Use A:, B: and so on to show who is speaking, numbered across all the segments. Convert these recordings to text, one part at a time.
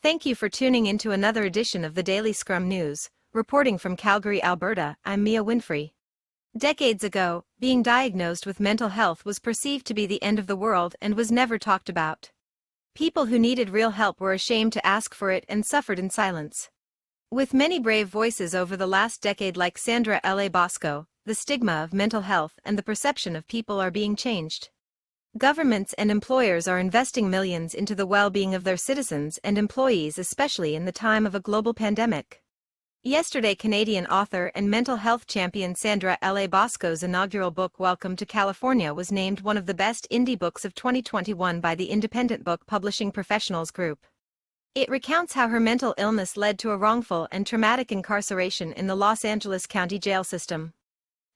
A: Thank you for tuning into another edition of the Daily Scrum News. Reporting from Calgary, Alberta, I'm Mia Winfrey. Decades ago, being diagnosed with mental health was perceived to be the end of the world and was never talked about. People who needed real help were ashamed to ask for it and suffered in silence. With many brave voices over the last decade like Sandra L.A Boszko, the stigma of mental health and the perception of people are being changed. Governments and employers are investing millions into the well-being of their citizens and employees, especially in the time of a global pandemic. Yesterday, Canadian author and mental health champion Sandra L.A Boszko's inaugural book Welcome to California was named one of the best indie books of 2021 by the independent book publishing professionals group. It recounts how her mental illness led to a wrongful and traumatic incarceration in the Los Angeles County jail system.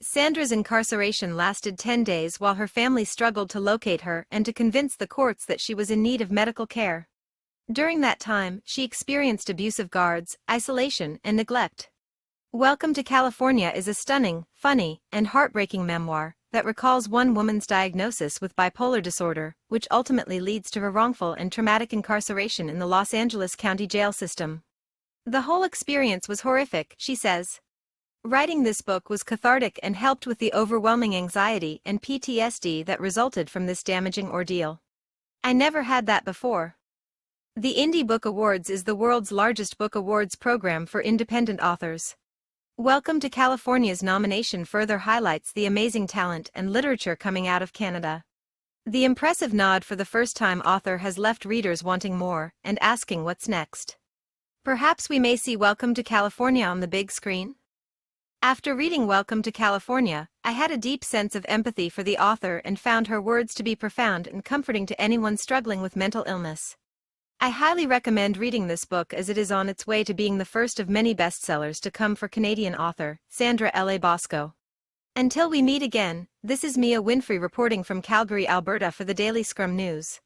A: Sandra's incarceration lasted 10 days while her family struggled to locate her and to convince the courts that she was in need of medical care. During that time, she experienced abusive guards, isolation, and neglect. Welcome to California is a stunning, funny, and heartbreaking memoir that recalls one woman's diagnosis with bipolar disorder, which ultimately leads to her wrongful and traumatic incarceration in the Los Angeles County jail system. The whole experience was horrific, she says. Writing this book was cathartic and helped with the overwhelming anxiety and PTSD that resulted from this damaging ordeal. I never had that before. The Indie Book Awards is the world's largest book awards program for independent authors. Welcome to California's nomination further highlights the amazing talent and literature coming out of Canada. The impressive nod for the first-time author has left readers wanting more and asking what's next. Perhaps we may see Welcome to California on the big screen? After reading Welcome to California, I had a deep sense of empathy for the author and found her words to be profound and comforting to anyone struggling with mental illness. I highly recommend reading this book as it is on its way to being the first of many bestsellers to come for Canadian author Sandra L.A Boszko. Until we meet again, this is Mia Winfrey reporting from Calgary, Alberta for the Daily Scrum News.